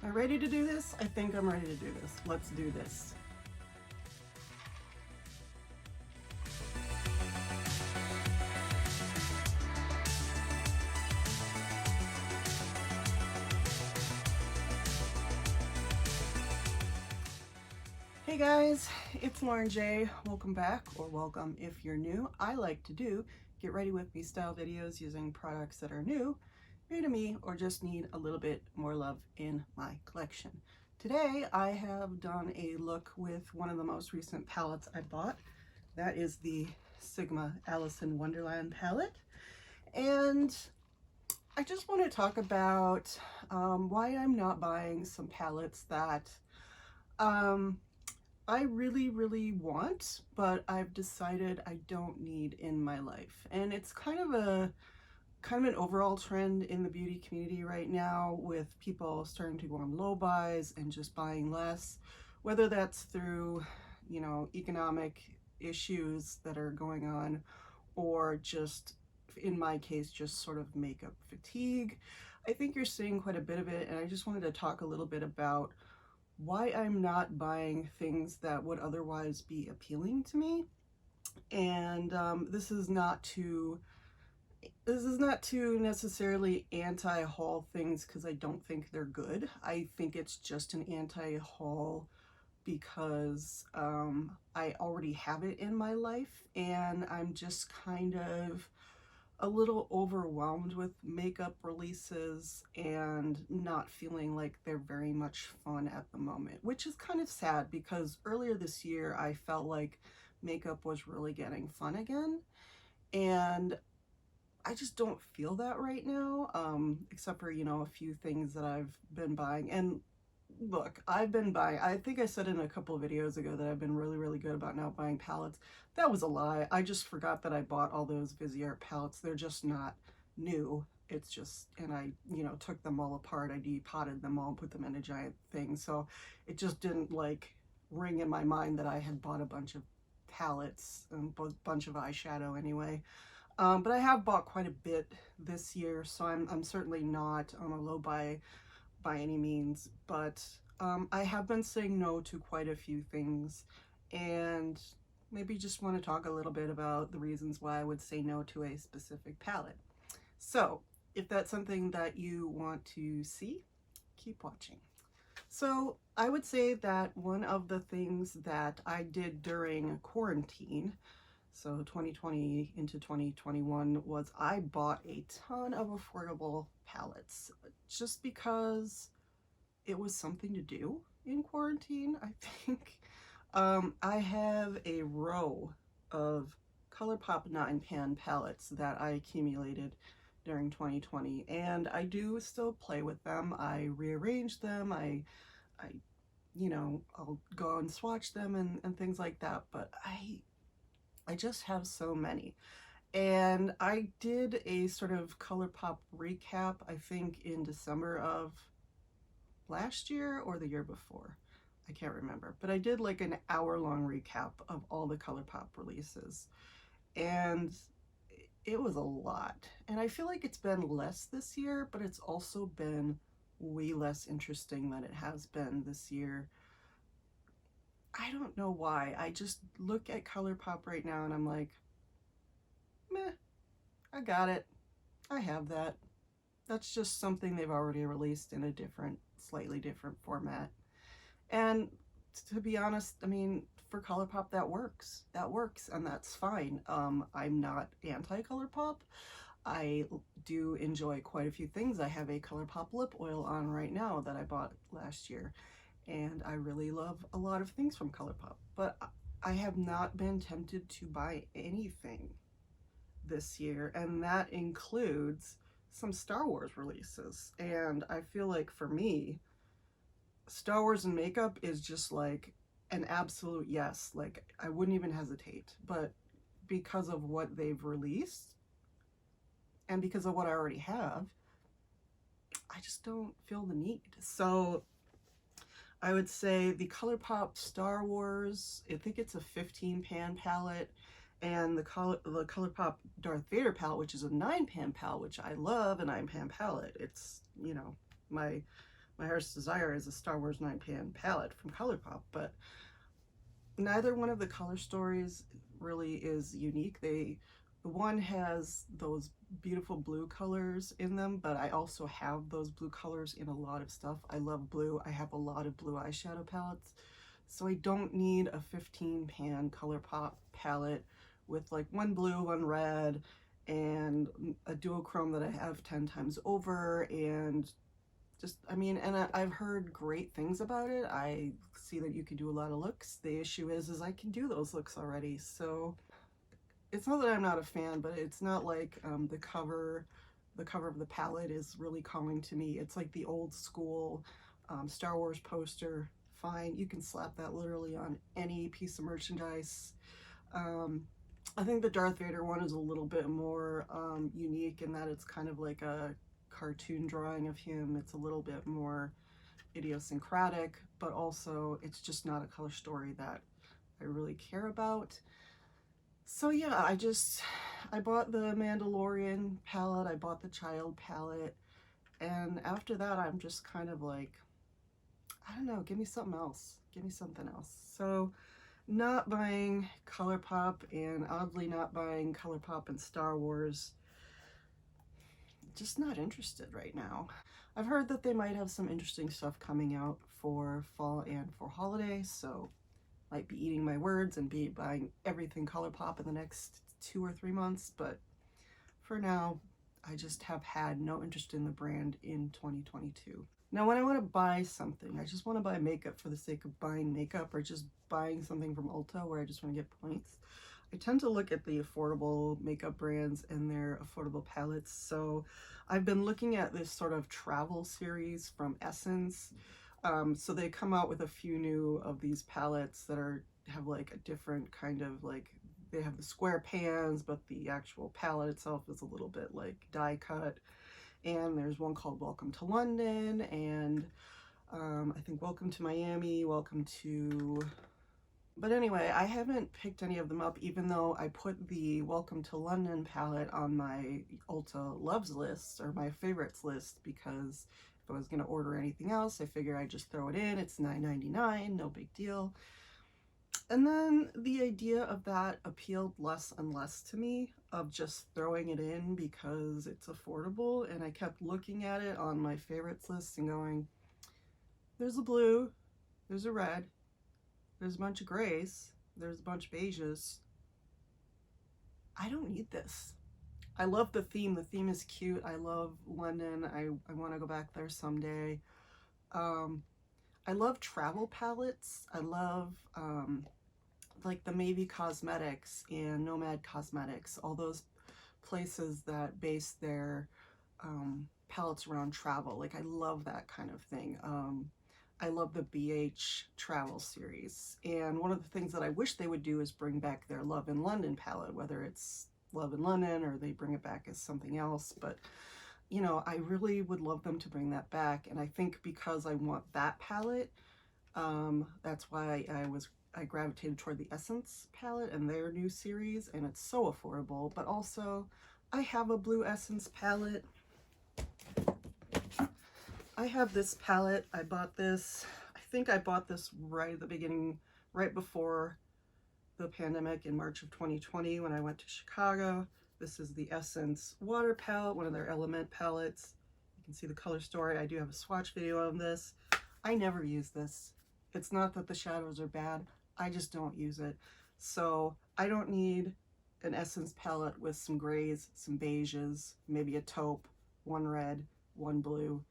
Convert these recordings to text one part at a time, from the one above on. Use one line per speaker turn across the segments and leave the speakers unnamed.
Am I ready to do this? I think I'm ready to do this. Let's do this. Hey guys, it's Lauren J. Welcome back, or welcome if you're new. I like to do get ready with me style videos using products that are new to me, or just need a little bit more love in my collection. Today I have done a look with one of the most recent palettes I bought. That is the Sigma Alice in Wonderland palette. And I just want to talk about why I'm not buying some palettes that I really want, but I've decided I don't need in my life. And it's kind of an overall trend in the beauty community right now, with people starting to go on low buys and just buying less, whether that's through, you know, economic issues that are going on, or just, in my case, just sort of makeup fatigue. I think you're seeing quite a bit of it, and I just wanted to talk a little bit about why I'm not buying things that would otherwise be appealing to me. And this is not to necessarily anti-haul things because I don't think they're good. I think it's just an anti-haul because I already have it in my life, and I'm just kind of a little overwhelmed with makeup releases and not feeling like they're very much fun at the moment, which is kind of sad because earlier this year I felt like makeup was really getting fun again, and I just don't feel that right now, except for, you know, a few things that I've been buying. And look, I've been buying, I think I said in a couple of videos ago that I've been really good about not buying palettes. That was a lie. I just forgot that I bought all those Viseart palettes. They're just not new. It's just, and I, you know, took them all apart. I depotted them all and put them in a giant thing. So it just didn't like ring in my mind that I had bought a bunch of palettes and a bunch of eyeshadow anyway. But I have bought quite a bit this year, so I'm certainly not on a low buy by any means, but I have been saying no to quite a few things, and maybe just want to talk a little bit about the reasons why I would say no to a specific palette. So if that's something that you want to see, keep watching. So I would say that one of the things that I did during quarantine, so 2020 into 2021, was I bought a ton of affordable palettes just because it was something to do in quarantine, I think. I have a row of Colourpop 9-pan palettes that I accumulated during 2020, and I do still play with them. I rearrange them, I you know, I'll go and swatch them and things like that, but I just have so many. And I did a sort of Colourpop recap, I think in December of last year or the year before. I can't remember, but I did like an hour-long recap of all the Colourpop releases, and it was a lot. And I feel like it's been less this year, but it's also been way less interesting than it has been this year. I don't know why. I just look at Colourpop right now and I'm like, meh, I got it. I have that. That's just something they've already released in a different, slightly different format. And to be honest, I mean, for Colourpop, that works. That works, and that's fine. I'm not anti-Colourpop. I do enjoy quite a few things. I have a Colourpop lip oil on right now that I bought last year, and I really love a lot of things from Colourpop, but I have not been tempted to buy anything this year, and that includes some Star Wars releases. And I feel like for me, Star Wars and makeup is just like an absolute yes. Like, I wouldn't even hesitate, but because of what they've released and because of what I already have, I just don't feel the need. So I would say the Colourpop Star Wars, I think it's a 15-pan palette, and the Colourpop Darth Vader palette, which is a 9-pan palette, which I love a 9-pan palette. It's, you know, my My Heart's Desire is a Star Wars 9-pan palette from Colourpop, but neither one of the color stories really is unique. The one has those beautiful blue colors in them, but I also have those blue colors in a lot of stuff. I love blue. I have a lot of blue eyeshadow palettes, so I don't need a 15-pan Colourpop palette with like one blue, one red, and a duochrome that I have 10 times over, and just, I mean, and I've heard great things about it. I see that you can do a lot of looks. The issue is I can do those looks already. So it's not that I'm not a fan, but it's not like the cover of the palette is really calling to me. It's like the old school Star Wars poster. Fine, you can slap that literally on any piece of merchandise. I think the Darth Vader one is a little bit more unique in that it's kind of like a cartoon drawing of him. It's a little bit more idiosyncratic, but also it's just not a color story that I really care about. So yeah, I bought the Mandalorian palette, I bought the Child palette, and after that I'm just kind of like, I don't know, give me something else. Give me something else. So not buying Colourpop, and oddly not buying Colourpop and Star Wars. Just not interested right now. I've heard that they might have some interesting stuff coming out for fall and for holiday, so might be eating my words and be buying everything Colourpop in the next 2 or 3 months, but for now, I just have had no interest in the brand in 2022. Now, when I want to buy something, I just want to buy makeup for the sake of buying makeup, or just buying something from Ulta where I just want to get points, I tend to look at the affordable makeup brands and their affordable palettes. So I've been looking at this sort of travel series from Essence. So they come out with a few new of these palettes that have like a different kind of like, they have the square pans, but the actual palette itself is a little bit like die cut. And there's one called Welcome to London, and I think Welcome to Miami, Welcome to... But anyway, I haven't picked any of them up, even though I put the Welcome to London palette on my Ulta Loves list, or my favorites list, because if I was going to order anything else, I figured I'd just throw it in. It's $9.99, no big deal. And then the idea of that appealed less and less to me, of just throwing it in because it's affordable, and I kept looking at it on my favorites list and going, there's a blue, there's a red, there's a bunch of grays, there's a bunch of beiges. I don't need this. I love the theme. The theme is cute. I love London. I want to go back there someday. I love travel palettes. I love like the Maybe Cosmetics and Nomad Cosmetics, all those places that base their palettes around travel. Like, I love that kind of thing. I love the BH travel series, and one of the things that I wish they would do is bring back their Love in London palette, whether it's Love in London or they bring it back as something else. But you know, I really would love them to bring that back, and I think because I want that palette, that's why I gravitated toward the Essence palette and their new series, and it's so affordable. But also, I have a blue Essence palette. I have this palette. I bought this, I think I bought this right at the beginning, right before the pandemic in March of 2020 when I went to Chicago. This is the Essence Water palette, one of their Element palettes. You can see the color story. I do have a swatch video on this. I never use this. It's not that the shadows are bad, I just don't use it. So I don't need an Essence palette with some grays, some beiges, maybe a taupe, one red, one blue.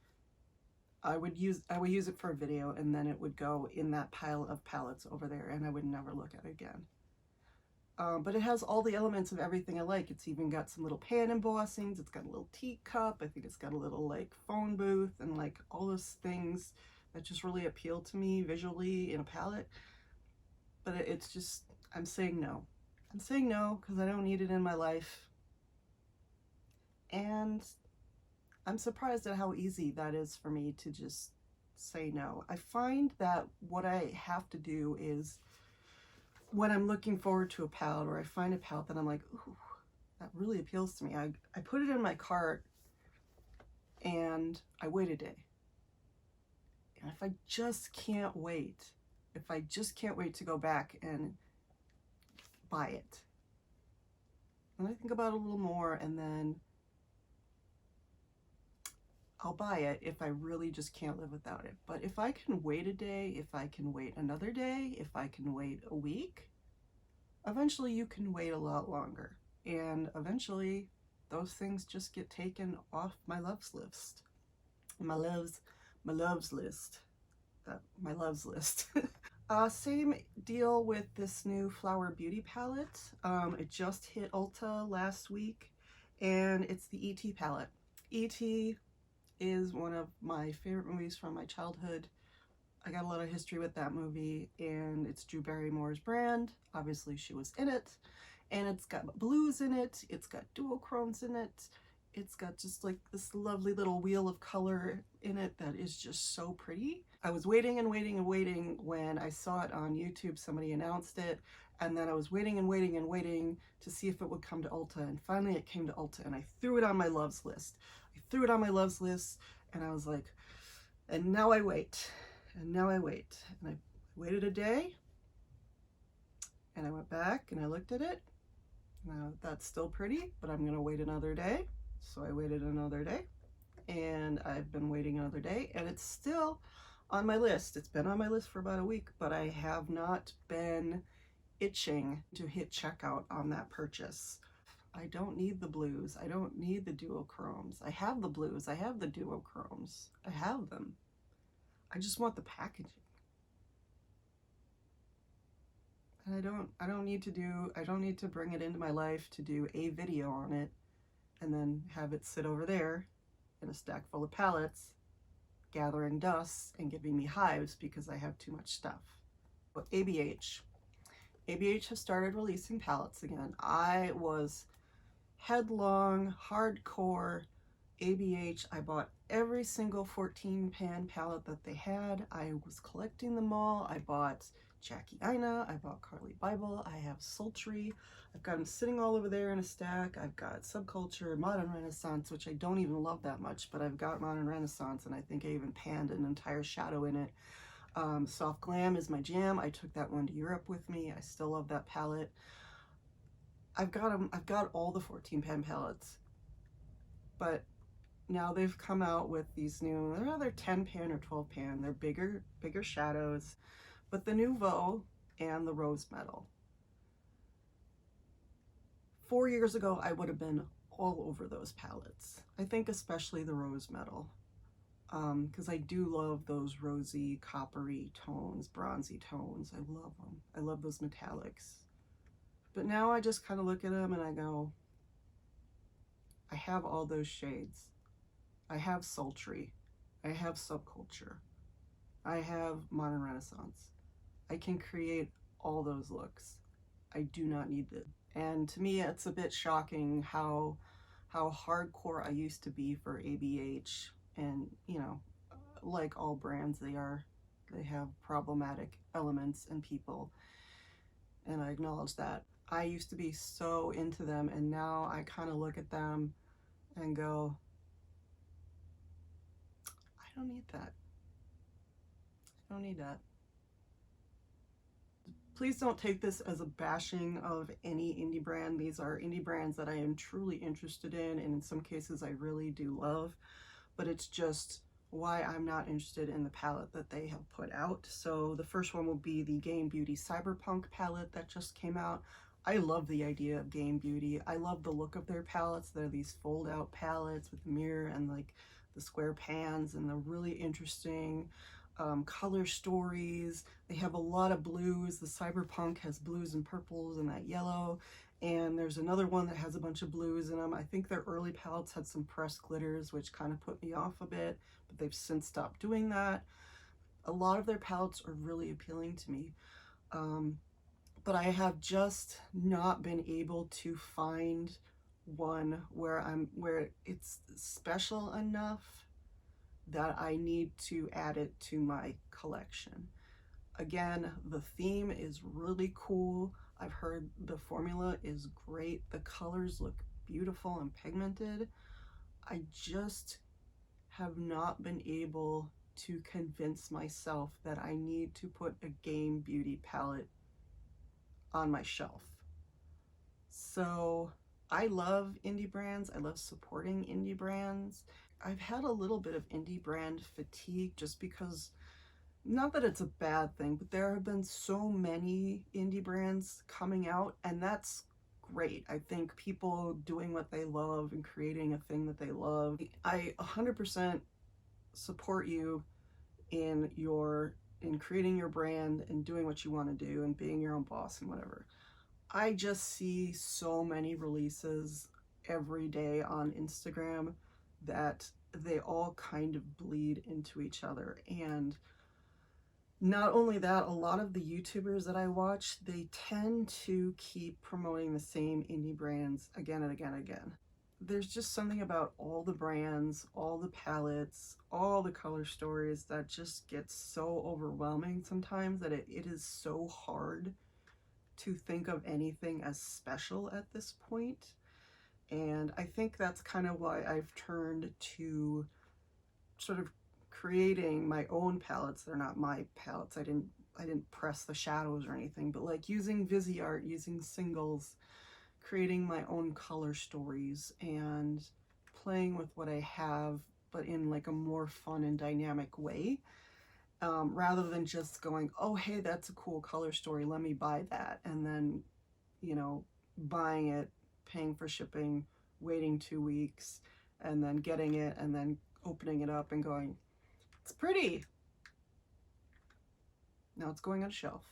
I would use it for a video, and then it would go in that pile of palettes over there, and I would never look at it again. But it has all the elements of everything I like. It's even got some little pan embossings. It's got a little teacup. I think it's got a little like phone booth and like all those things that just really appeal to me visually in a palette. But it's just, I'm saying no. I'm saying no because I don't need it in my life. And I'm surprised at how easy that is for me to just say no. I find that what I have to do is, when I'm looking forward to a palette, or I find a palette that I'm like, ooh, that really appeals to me, I put it in my cart and I wait a day. I just can't wait, if I just can't wait to go back and buy it. And I think about it a little more, and then I'll buy it if I really just can't live without it. But if I can wait a day, if I can wait another day, if I can wait a week, eventually you can wait a lot longer. And eventually those things just get taken off my loves list. My loves list. My loves list. Same deal with this new Flower Beauty palette. It just hit Ulta last week, and it's the E.T. palette. E.T. is one of my favorite movies from my childhood. I got a lot of history with that movie, and it's Drew Barrymore's brand. Obviously she was in it, and it's got blues in it, it's got duochromes in it, it's got just like this lovely little wheel of color in it that is just so pretty. I was waiting and waiting and waiting when I saw it on YouTube. Somebody announced it, and then I was waiting and waiting and waiting to see if it would come to Ulta, and finally it came to Ulta, and I threw it on my loves list. I threw it on my loves list, and I was like, and now I wait, and now I wait. And I waited a day, and I went back and I looked at it. Now that's still pretty, but I'm gonna wait another day. So I waited another day, and I've been waiting another day, and it's still on my list. It's been on my list for about a week, but I have not been itching to hit checkout on that purchase. I don't need the blues. I don't need the duochromes. I have the blues. I have the duochromes. I have them. I just want the packaging. And I don't need to bring it into my life to do a video on it and then have it sit over there in a stack full of palettes, gathering dust and giving me hives because I have too much stuff. But ABH has started releasing palettes again. I was headlong, hardcore ABH. I bought every single 14 pan palette that they had. I was collecting them all. I bought Jackie Aina, I bought Carly Bible, I have Sultry, I've got them sitting all over there in a stack. I've got Subculture, Modern Renaissance, which I don't even love that much, but I've got Modern Renaissance, and I think I even panned an entire shadow in it. Soft Glam is my jam. I took that one to Europe with me. I still love that palette. I've got all the 14 pan palettes, but now they've come out with these new, they're 10 pan or 12 pan. They're bigger shadows, but the Nouveau and the Rose Metal. 4 years ago, I would have been all over those palettes. I think especially the Rose Metal, because I do love those rosy, coppery tones, bronzy tones. I love them. I love those metallics. But now I just kind of look at them and I go, I have all those shades. I have Sultry. I have Subculture. I have Modern Renaissance. I can create all those looks. I do not need them. And to me, it's a bit shocking how hardcore I used to be for ABH. And, you know, like all brands, they have problematic elements and people. And I acknowledge that. I used to be so into them, and now I kind of look at them and go, I don't need that. I don't need that. Please don't take this as a bashing of any indie brand. These are indie brands that I am truly interested in, and in some cases I really do love, but it's just why I'm not interested in the palette that they have put out. So the first one will be the Game Beauty Cyberpunk palette that just came out. I love the idea of Game Beauty. I love the look of their palettes. They're these fold out palettes with the mirror and like the square pans and the really interesting color stories. They have a lot of blues. The Cyberpunk has blues and purples and that yellow. And there's another one that has a bunch of blues in them. I think their early palettes had some pressed glitters, which kind of put me off a bit, but they've since stopped doing that. A lot of their palettes are really appealing to me. But I have just not been able to find one where it's special enough that I need to add it to my collection. Again, the theme is really cool. I've heard the formula is great. The colors look beautiful and pigmented. I just have not been able to convince myself that I need to put a game beauty palette on my shelf. So I love indie brands. I love supporting indie brands. I've had a little bit of indie brand fatigue just because, not that it's a bad thing, but there have been so many indie brands coming out, and that's great. I think people doing what they love and creating a thing that they love. I 100% support you in creating your brand and doing what you want to do and being your own boss and whatever. I just see so many releases every day on Instagram that they all kind of bleed into each other. And not only that, a lot of the YouTubers that I watch, they tend to keep promoting the same indie brands again and again and again. There's just something about all the brands, all the palettes, all the color stories that just gets so overwhelming sometimes that it is so hard to think of anything as special at this point. And I think that's kind of why I've turned to sort of creating my own palettes. They're not my palettes. I didn't press the shadows or anything, but like using Viseart, using singles, creating my own color stories and playing with what I have, but in like a more fun and dynamic way. Rather than just going, oh, hey, that's a cool color story, let me buy that. And then, you know, buying it, paying for shipping, waiting 2 weeks, and then getting it, and then opening it up and going, it's pretty. Now it's going on a shelf.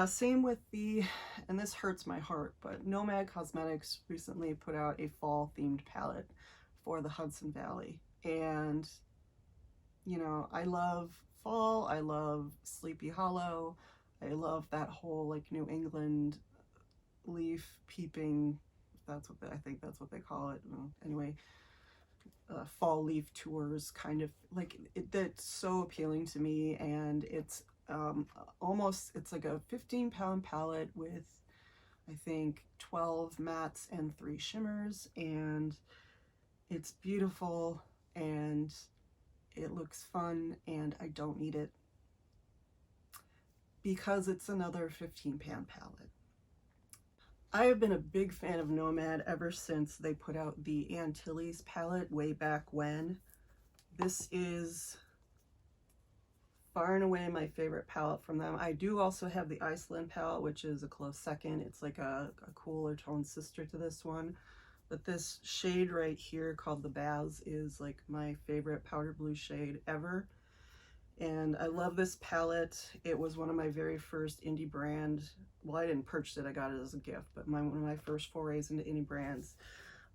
Same with and this hurts my heart, but Nomad Cosmetics recently put out a fall themed palette for the Hudson Valley. And, you know, I love fall, I love Sleepy Hollow, I love that whole like New England leaf peeping, that's what I think that's what they call it. Anyway, fall leaf tours kind of like that's so appealing to me. And it's it's like a 15-pound palette with I think 12 mattes and 3 shimmers, and it's beautiful and it looks fun, and I don't need it because it's another 15-pound palette. I have been a big fan of Nomad ever since they put out the Antilles palette way back when. This is far and away my favorite palette from them. I do also have the Iceland palette, which is a close second. It's like a cooler tone sister to this one. But this shade right here called the Baz is like my favorite powder blue shade ever. And I love this palette. It was one of my very first indie brand. Well, I didn't purchase it, I got it as a gift, but one of my first forays into indie brands.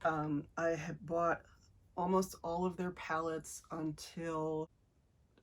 I had bought almost all of their palettes until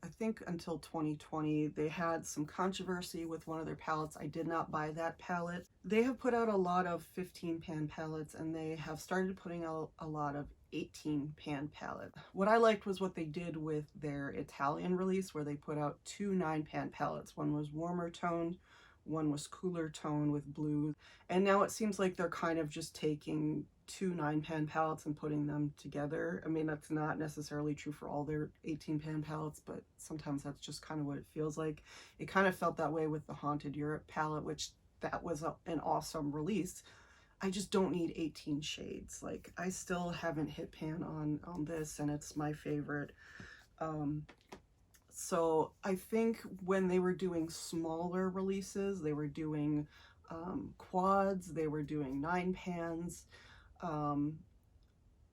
I think until 2020. They had some controversy with one of their palettes. I did not buy that palette. They have put out a lot of 15-pan palettes, and they have started putting out a lot of 18-pan palette. What I liked was what they did with their Italian release, where they put out 2 9-pan palettes. One was warmer toned, one was cooler toned with blue. And now it seems like they're kind of just taking 2 9-pan palettes and putting them together. I mean, that's not necessarily true for all their 18-pan palettes, but sometimes that's just kind of what it feels like. It kind of felt that way with the Haunted Europe palette, which that was an awesome release. I just don't need 18 shades. Like, I still haven't hit pan on this, and it's my favorite. So I think when they were doing smaller releases, they were doing quads, they were doing 9-pans,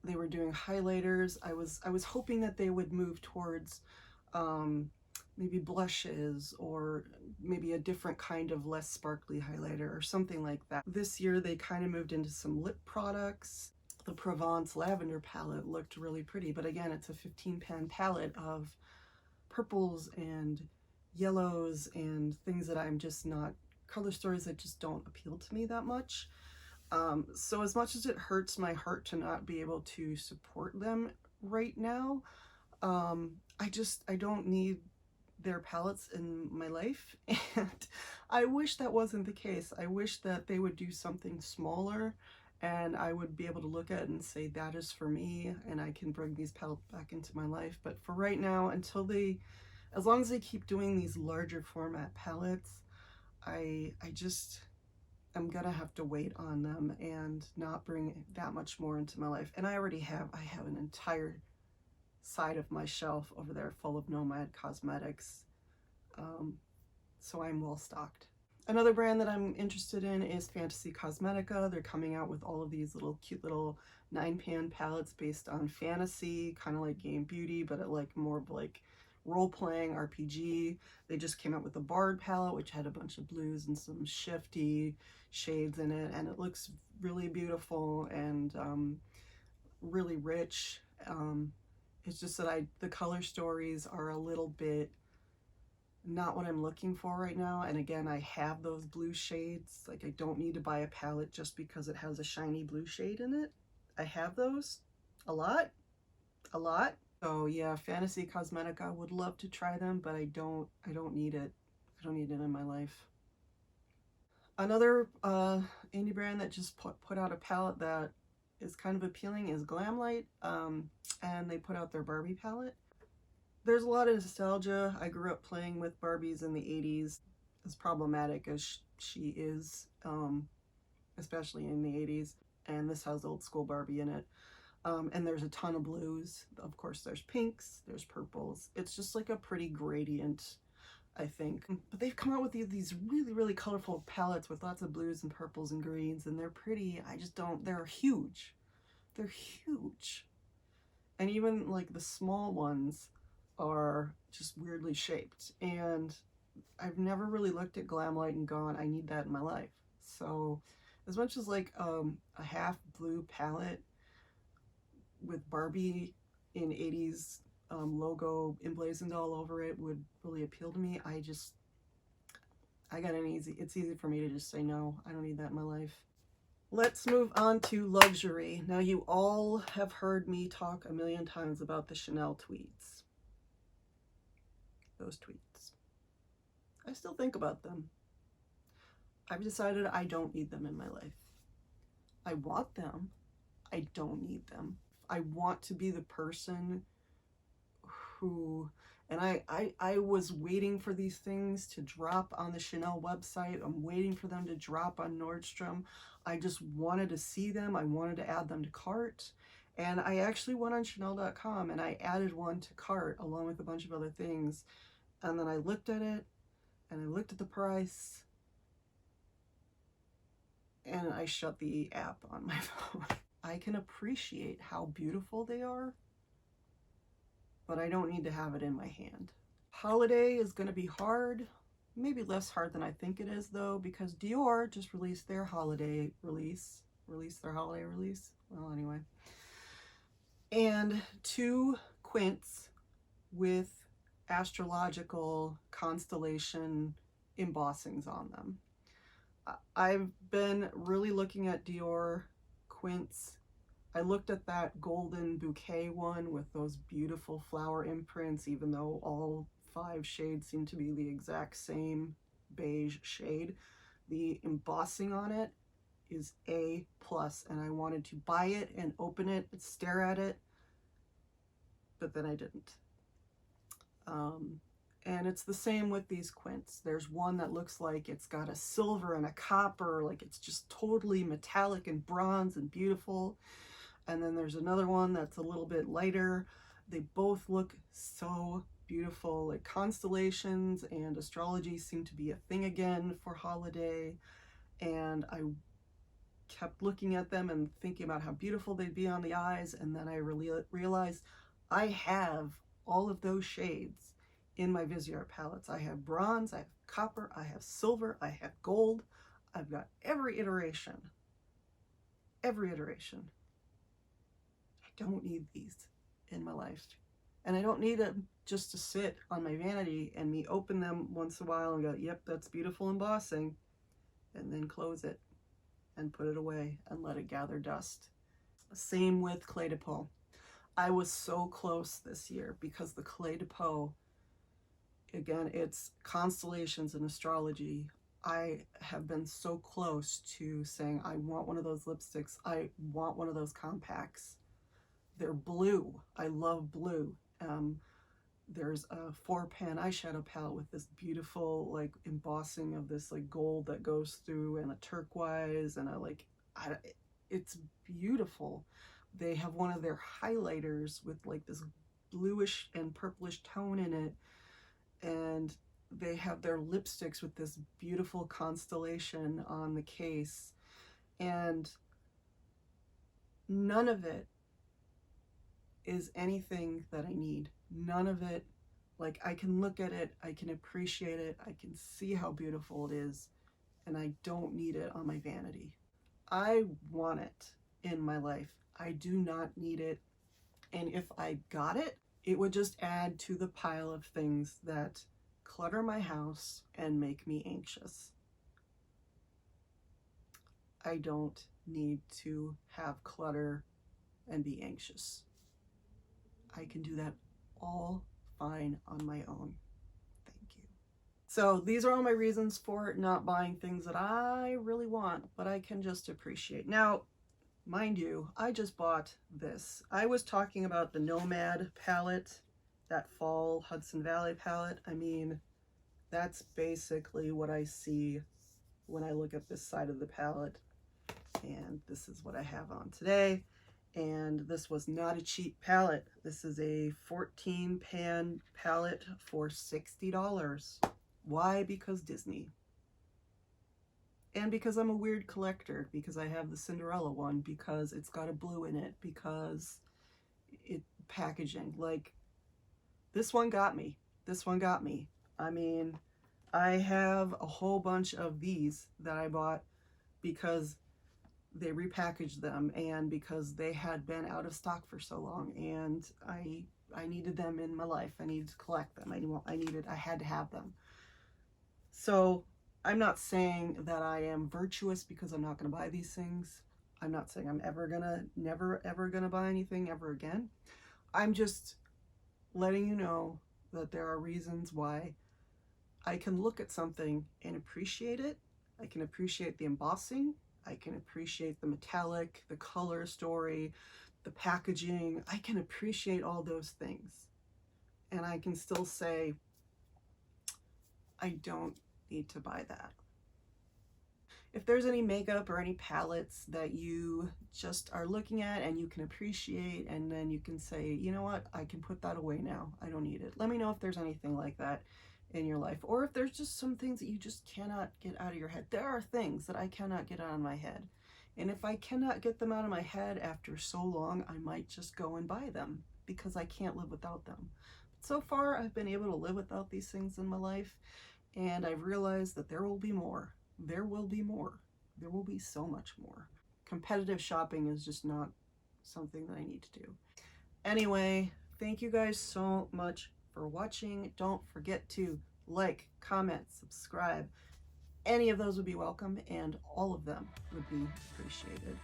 they were doing highlighters. I was hoping that they would move towards maybe blushes or maybe a different kind of less sparkly highlighter or something like that. This year they kind of moved into some lip products. The Provence Lavender palette looked really pretty, but again, it's a 15-pan palette of purples and yellows and things that I'm just not, color stories that just don't appeal to me that much. So as much as it hurts my heart to not be able to support them right now, I don't need their palettes in my life, and I wish that wasn't the case. I wish that they would do something smaller and I would be able to look at it and say that is for me, and I can bring these palettes back into my life. But for right now, as long as they keep doing these larger format palettes, I'm gonna have to wait on them and not bring that much more into my life. And I have an entire side of my shelf over there full of Nomad Cosmetics. So I'm well stocked. Another brand that I'm interested in is Fantasy Cosmetica. They're coming out with all of these cute little 9-pan palettes based on fantasy, kind of like Game Beauty, but at like more of like role-playing RPG. They just came out with the Bard palette, which had a bunch of blues and some shifty shades in it, and it looks really beautiful and really rich. It's just that the color stories are a little bit not what I'm looking for right now. And again, I have those blue shades. Like, I don't need to buy a palette just because it has a shiny blue shade in it. I have those a lot. So yeah, Fantasy Cosmetica, would love to try them, but I don't need it. I don't need it in my life. Another indie brand that just put out a palette that is kind of appealing is Glamlight, and they put out their Barbie palette. There's a lot of nostalgia. I grew up playing with Barbies in the 80s. As problematic as she is, especially in the 80s. And this has old school Barbie in it. And there's a ton of blues. Of course, there's pinks, there's purples. It's just like a pretty gradient, I think. But they've come out with these really, really colorful palettes with lots of blues and purples and greens, and they're pretty. They're huge. They're huge. And even like the small ones are just weirdly shaped, and I've never really looked at Glamlight and gone, I need that in my life. So as much as like a half blue palette with Barbie in 80s logo emblazoned all over it would really appeal to me, it's easy for me to just say no, I don't need that in my life. Let's move on to luxury. Now, you all have heard me talk a million times about the Chanel tweeds. Those tweets. I still think about them. I've decided I don't need them in my life. I want them. I don't need them. I want to be the person who, and I was waiting for these things to drop on the Chanel website. I'm waiting for them to drop on Nordstrom. I just wanted to see them. I wanted to add them to cart. And I actually went on Chanel.com and I added one to cart along with a bunch of other things. And then I looked at it and I looked at the price and I shut the app on my phone. I can appreciate how beautiful they are, but I don't need to have it in my hand. Holiday is going to be hard. Maybe less hard than I think it is, though, because Dior just released their holiday release. Well, anyway. And 2 quints with astrological constellation embossings on them. I've been really looking at Dior quints. I looked at that golden bouquet one with those beautiful flower imprints, even though all 5 shades seem to be the exact same beige shade. The embossing on it is A+, and I wanted to buy it and open it and stare at it, but then I didn't. And it's the same with these quints. There's one that looks like it's got a silver and a copper, like it's just totally metallic and bronze and beautiful. And then there's another one that's a little bit lighter. They both look so beautiful. Like, constellations and astrology seem to be a thing again for holiday. And I kept looking at them and thinking about how beautiful they'd be on the eyes. And then I really realized I have all of those shades in my Viseart palettes. I have bronze, I have copper, I have silver, I have gold. I've got every iteration. Every iteration. I don't need these in my life. And I don't need them just to sit on my vanity and me open them once in a while and go, yep, that's beautiful embossing, and then close it and put it away and let it gather dust. Same with Clé de Peau. I was so close this year because the Clé de Peau, again, it's constellations and astrology. I have been so close to saying, I want one of those lipsticks. I want one of those compacts. They're blue. I love blue. There's a 4-pan eyeshadow palette with this beautiful like embossing of this like gold that goes through, and a turquoise, and it's beautiful. They have one of their highlighters with like this bluish and purplish tone in it, and they have their lipsticks with this beautiful constellation on the case, and none of it is anything that I need. None of it, like, I can look at it, I can appreciate it, I can see how beautiful it is, and I don't need it on my vanity. I want it in my life. I do not need it, and if I got it, it would just add to the pile of things that clutter my house and make me anxious. I don't need to have clutter and be anxious. I can do that all fine on my own. Thank you. So these are all my reasons for not buying things that I really want, but I can just appreciate. Now, mind you, I just bought this. I was talking about the Nomad palette, that fall Hudson Valley palette. I mean, that's basically what I see when I look at this side of the palette. And this is what I have on today. And this was not a cheap palette. This is a 14-pan palette for $60. Why? Because Disney. And because I'm a weird collector, because I have the Cinderella one, because it's got a blue in it, because packaging, like, this one got me. This one got me. I mean, I have a whole bunch of these that I bought because they repackaged them and because they had been out of stock for so long, and I needed them in my life. I needed to collect them. I had to have them. So I'm not saying that I am virtuous because I'm not going to buy these things. I'm not saying I'm never ever gonna buy anything ever again. I'm just letting you know that there are reasons why I can look at something and appreciate it. I can appreciate the embossing. I can appreciate the metallic, the color story, the packaging. I can appreciate all those things. And I can still say, I don't need to buy that. If there's any makeup or any palettes that you just are looking at and you can appreciate, and then you can say, you know what, I can put that away now. I don't need it. Let me know if there's anything like that in your life, or if there's just some things that you just cannot get out of your head. There are things that I cannot get out of my head, and if I cannot get them out of my head after so long, I might just go and buy them because I can't live without them. But so far, I've been able to live without these things in my life, and I've realized that there will be more. There will be more. There will be so much more. Competitive shopping is just not something that I need to do. Anyway, thank you guys so much for watching. Don't forget to like, comment, subscribe. Any of those would be welcome, and all of them would be appreciated.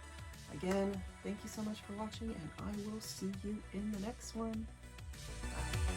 Again, thank you so much for watching, and I will see you in the next one. Bye.